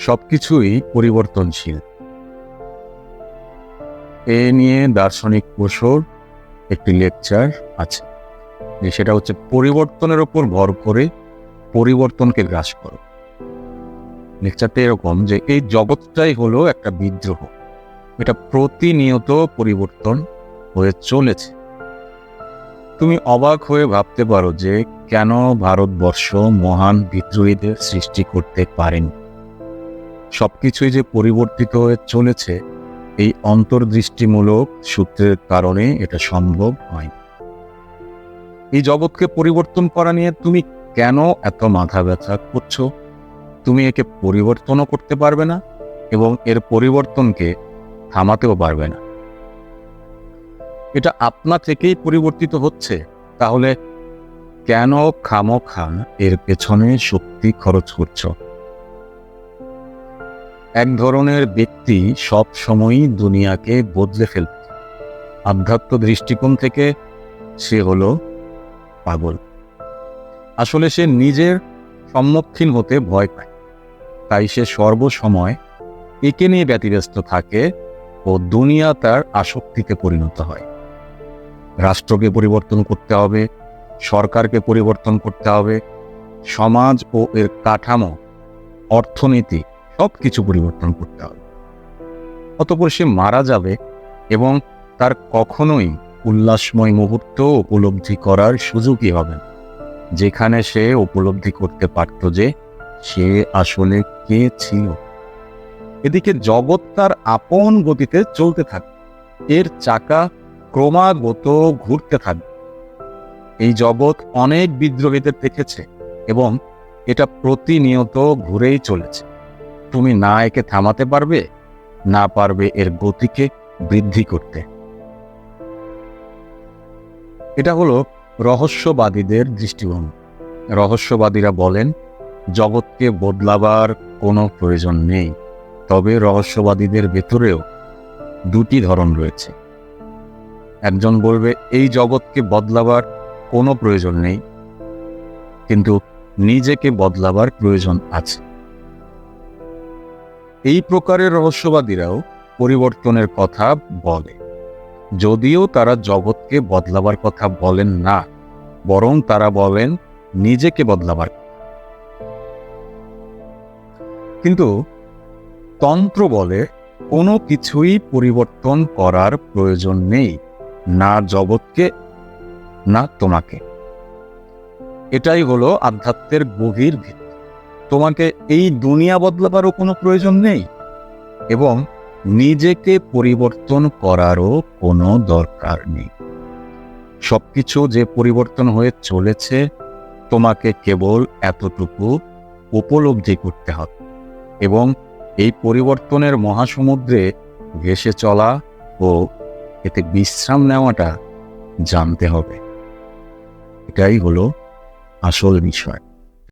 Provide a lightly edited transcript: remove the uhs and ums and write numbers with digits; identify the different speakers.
Speaker 1: সবকিছুই পরিবর্তনশীল। এ নিয়ে দার্শনিক ওশোর একটি লেকচার আছে, যে সেটা হচ্ছে পরিবর্তনের উপর ভর করে পরিবর্তনকে গ্রাস করো। লেকচারটা এরকম যে এই জগৎটাই হলো একটা বিদ্রোহ, এটা প্রতিনিয়ত পরিবর্তন হয়ে চলেছে। তুমি অবাক হয়ে ভাবতে পারো যে কেন ভারতবর্ষ মহান বিদ্রোহীদের সৃষ্টি করতে পারেনি। সবকিছুই যে পরিবর্তিত হয়ে চলেছে, এই অন্তর্দৃষ্টিমূলক সূত্রের কারণে এটা সম্ভব হয়। এই জগৎকে পরিবর্তন করা নিয়ে তুমি কেন এত মাথা ব্যথা করছো? তুমি একে পরিবর্তনও করতে পারবে না এবং এর পরিবর্তনকে থামাতেও পারবে না। এটা আপনা থেকেই পরিবর্তিত হচ্ছে, তাহলে কেন খামোখা এর পেছনে শক্তি খরচ করছো? এক ধরনের ব্যক্তি সব সময়ই দুনিয়াকে বদলে ফেলবে। আধ্যাত্ম দৃষ্টিকোণ থেকে সে হলো পাগল। আসলে সে নিজের সম্মুখীন হতে ভয় পায়, তাই সে সর্বসময় একে নিয়ে ব্যতিব্যস্ত থাকে ও দুনিয়া তার আসক্তিতে পরিণত হয়। রাষ্ট্রকে পরিবর্তন করতে হবে, সরকারকে পরিবর্তন করতে হবে, সমাজ ও এর কাঠামো, অর্থনীতি সবকিছু পরিবর্তন করতে হবে। অতঃপর সে মারা যাবে এবং তার কখনোই উল্লাসময় মুহূর্ত উপলব্ধি করার সুযোগই হবে না, যেখানে সে উপলব্ধি করতে পারত যে সে আসলে কে ছিল। এদিকে জগৎ তার আপন গতিতে চলতে থাকে, এর চাকা ক্রমাগত ঘুরতে থাকবে। এই জগৎ অনেক বিদ্রোহীদের দেখেছে এবং এটা প্রতিনিয়ত ঘুরেই চলেছে। তুমি না একে থামাতে পারবে, না পারবে এর গতিকে বৃদ্ধি করতে। এটা হলো রহস্যবাদীদের দৃষ্টিভঙ্গি। রহস্যবাদীরা বলেন জগৎকে বদলাবার কোনো প্রয়োজন নেই। তবে রহস্যবাদীদের ভেতরেও দুটি ধরন রয়েছে। একজন বলবে এই জগৎকে বদলাবার কোনো প্রয়োজন নেই, কিন্তু নিজেকে বদলাবার প্রয়োজন আছে। এই প্রকারের রহস্যবাদীরাও পরিবর্তনের কথা বলে, যদিও তারা জগৎকে বদলাবার কথা বলেন না, বরং তারা বলেন নিজেকে বদলাবার। কিন্তু তন্ত্র বলে কোনো কিছুই পরিবর্তন করার প্রয়োজন নেই, না জগৎকে না তোমাকে। এটাই হলো আধ্যাত্মের গভীর ভিত্তি। তোমাকে এই দুনিয়া বদলাবারও কোনো প্রয়োজন নেই এবং নিজেকে পরিবর্তন করারও কোনো দরকার নেই। সবকিছু যে পরিবর্তন হয়ে চলেছে, তোমাকে কেবল এতটুকু উপলব্ধি করতে হবে এবং এই পরিবর্তনের মহাসমুদ্রে ভেসে চলা ও এতে বিশ্রাম নেওয়াটা জানতে হবে। এটাই হলো আসল বিষয়।